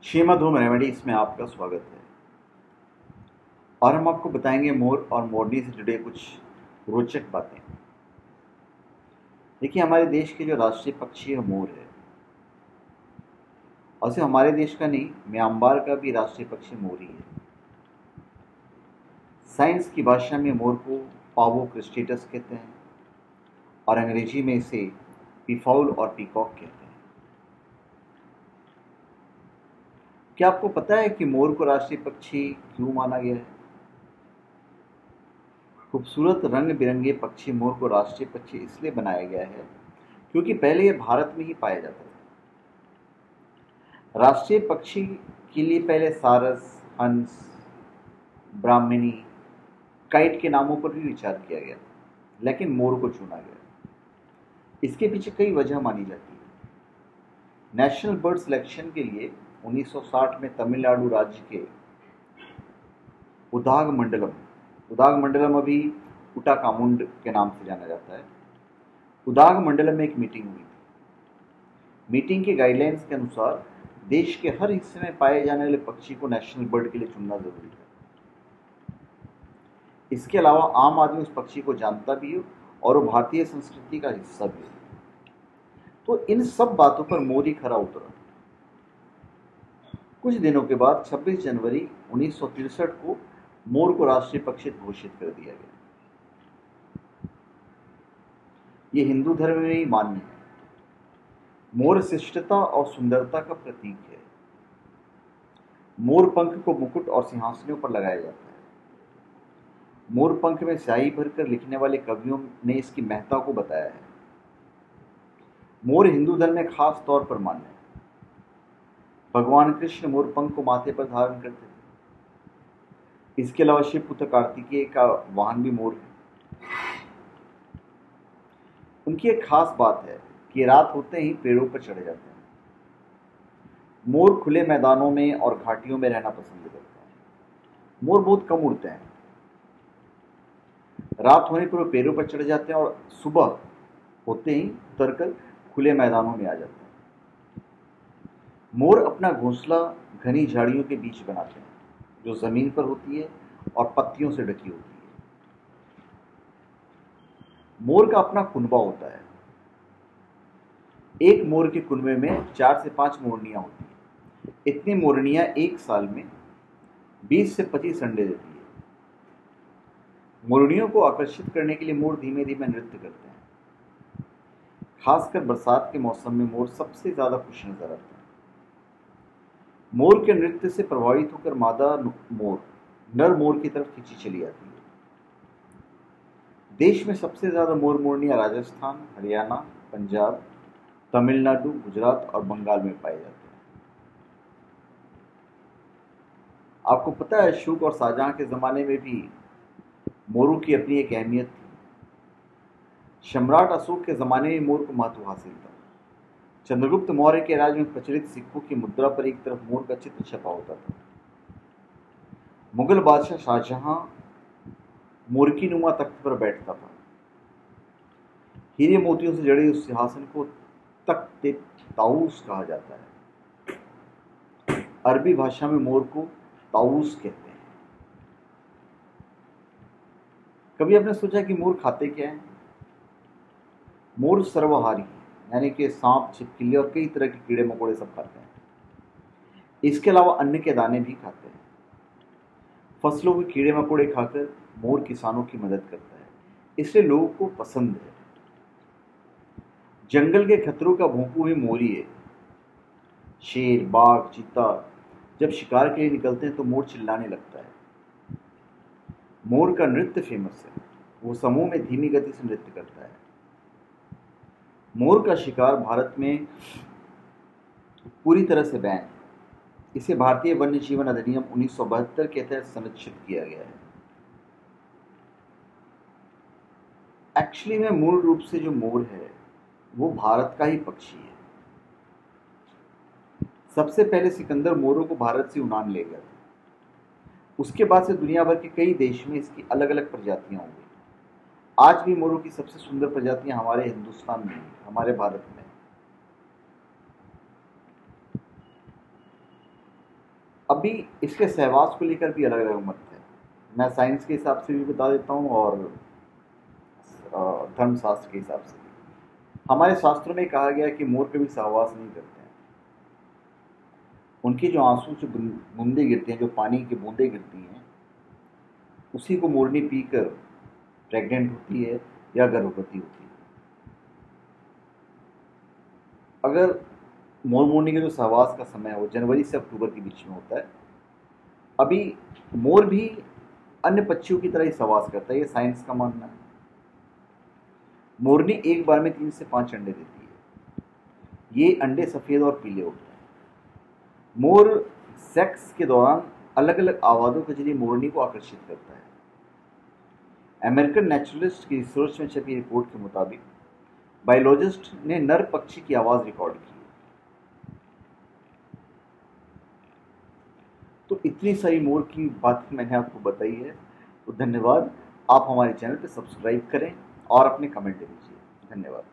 Shrimad home remedies में आपका स्वागत है। और हम आपको बताएंगे मोर और मोरनी से जुड़े कुछ रोचक बातें। देखिए, हमारे देश के जो राष्ट्रीय पक्षी है मोर है, और सिर्फ हमारे देश का नहीं, म्यांमार का भी राष्ट्रीय पक्षी मोर ही है। साइंस की भाषा में मोर को पावो क्रिस्टेटस कहते हैं और अंग्रेजी में इसे पीफाउल और पीकॉक कहते हैं। क्या आपको पता है कि मोर को राष्ट्रीय पक्षी क्यों माना गया है? खूबसूरत रंग बिरंगे पक्षी मोर को राष्ट्रीय पक्षी इसलिए बनाया गया है क्योंकि पहले यह भारत में ही पाया जाता था। राष्ट्रीय पक्षी के लिए पहले सारस, हंस, ब्राह्मणी, काइट के नामों पर भी विचार किया गया, लेकिन मोर को चुना गया। इसके पीछे कई वजह मानी जाती है। नेशनल बर्ड सिलेक्शन के लिए 1960 में तमिलनाडु राज्य के उदागमंडलम अभी उटाकामुंड के नाम से जाना जाता है। उदागमंडलम में एक मीटिंग हुई थी। मीटिंग के गाइडलाइंस के अनुसार देश के हर हिस्से में पाए जाने वाले पक्षी को नेशनल बर्ड के लिए चुनना जरूरी है। इसके अलावा आम आदमी उस पक्षी को जानता भी हो और वो भारतीय संस्कृति का हिस्सा भी हो। तो इन सब बातों पर मोर ही खरा उतरा। कुछ दिनों के बाद 26 जनवरी 1963 को मोर को राष्ट्रीय पक्षी घोषित कर दिया गया। ये हिंदू धर्म में ही मान्य है। मोर शिष्टता और सुंदरता का प्रतीक है। मोर पंख को मुकुट और सिंहासनों पर लगाया जाता है। मोर पंख में स्याही भरकर लिखने वाले कवियों ने इसकी महत्ता को बताया है। मोर हिंदू धर्म में खास तौर पर मान्य है। भगवान कृष्ण मोर पंख को माथे पर धारण करते थे। इसके अलावा शिव पुत्र कार्तिकेय का वाहन भी मोर है। उनकी एक खास बात है कि रात होते ही पेड़ों पर चढ़े जाते हैं। मोर खुले मैदानों में और घाटियों में रहना पसंद करते हैं। मोर बहुत कम उड़ते हैं। रात होने पर वो पेड़ों पर चढ़ जाते हैं और सुबह होते ही उतरकर खुले मैदानों में आ जाते हैं। मोर अपना घोंसला घनी झाड़ियों के बीच बनाते हैं, जो जमीन पर होती है और पत्तियों से ढकी होती है। मोर का अपना कुनबा होता है। एक मोर के कुनबे में 4 से 5 मोरनियां होती हैं। इतनी मोरनियां एक साल में 20 से 25 अंडे देती है। मोरनियों को आकर्षित करने के लिए मोर धीमे धीमे नृत्य करते हैं। खासकर बरसात के मौसम में मोर सबसे ज्यादा खुश नजर आते हैं। मोर के नृत्य से प्रभावित होकर मादा मोर नर मोर की तरफ खींची चली आती है। देश में सबसे ज्यादा मोर मोरनियां राजस्थान, हरियाणा, पंजाब, तमिलनाडु, गुजरात और बंगाल में पाए जाते हैं। आपको पता है, अशोक और शाहजहां के जमाने में भी मोरों की अपनी एक अहमियत थी। सम्राट अशोक के जमाने में मोर को महत्व हासिल था। चंद्रगुप्त मौर्य के राज में प्रचलित सिक्कों की मुद्रा पर एक तरफ मोर का चित्र छपा होता था। मुगल बादशाह शाहजहां मोरकी नुमा तख्त पर बैठता था। हीरे मोतियों से जड़े उस सिंहासन को तख्त ताऊस कहा जाता है। अरबी भाषा में मोर को ताऊस कहते हैं। कभी आपने सोचा कि मोर खाते क्या है? मोर सर्वहारी है, यानी कि सांप, छिपकली और कई तरह के कीड़े मकोड़े सब खाते हैं। इसके अलावा अन्न के दाने भी खाते हैं। फसलों के कीड़े मकोड़े खाकर मोर किसानों की मदद करता है, इसलिए लोगों को पसंद है। जंगल के खतरों का भोंपू भी मोर ही है। शेर, बाघ, चीता जब शिकार के लिए निकलते हैं तो मोर चिल्लाने लगता है। मोर का नृत्य फेमस है। वो समूह में धीमी गति से नृत्य करता है। मोर का शिकार भारत में पूरी तरह से बैन है। इसे भारतीय वन्य जीवन अधिनियम 1972 के तहत संरक्षित किया गया है। एक्चुअली में मूल रूप से जो मोर है वो भारत का ही पक्षी है। सबसे पहले सिकंदर मोरों को भारत से यूनान ले गया था। उसके बाद से दुनिया भर के कई देश में इसकी अलग अलग प्रजातियां हो गई। आज भी मोरों की सबसे सुंदर प्रजातियां हमारे हिंदुस्तान में हैं, हमारे भारत में। अभी इसके सहवास को लेकर भी अलग अलग मत है। मैं साइंस के हिसाब से भी बता देता हूँ और धर्मशास्त्र के हिसाब से भी। हमारे शास्त्रों में कहा गया है कि मोर कभी सहवास नहीं करते हैं। उनकी जो आंसू से बूंदे गिरती हैं, जो पानी की बूंदें गिरती हैं, उसी को मोरनी पीकर प्रेग्नेंट होती है या गर्भवती होती है। अगर मोर मोरनी का जो सहवास का समय है वो जनवरी से अक्टूबर के बीच में होता है। अभी मोर भी अन्य पक्षियों की तरह ही सहवास करता है, ये साइंस का मानना है। मोरनी एक बार में 3 से 5 अंडे देती है। ये अंडे सफेद और पीले होते हैं। मोर सेक्स के दौरान अलग अलग आवाज़ों के जरिए मोरनी को आकर्षित करता है। अमेरिकन नेचुरलिस्ट की रिसर्च में छपी रिपोर्ट के मुताबिक बायोलॉजिस्ट ने नर पक्षी की आवाज़ रिकॉर्ड की। तो इतनी सारी मोर की बातें मैंने आपको बताई है। तो धन्यवाद। आप हमारे चैनल पर सब्सक्राइब करें और अपने कमेंट दीजिए। धन्यवाद।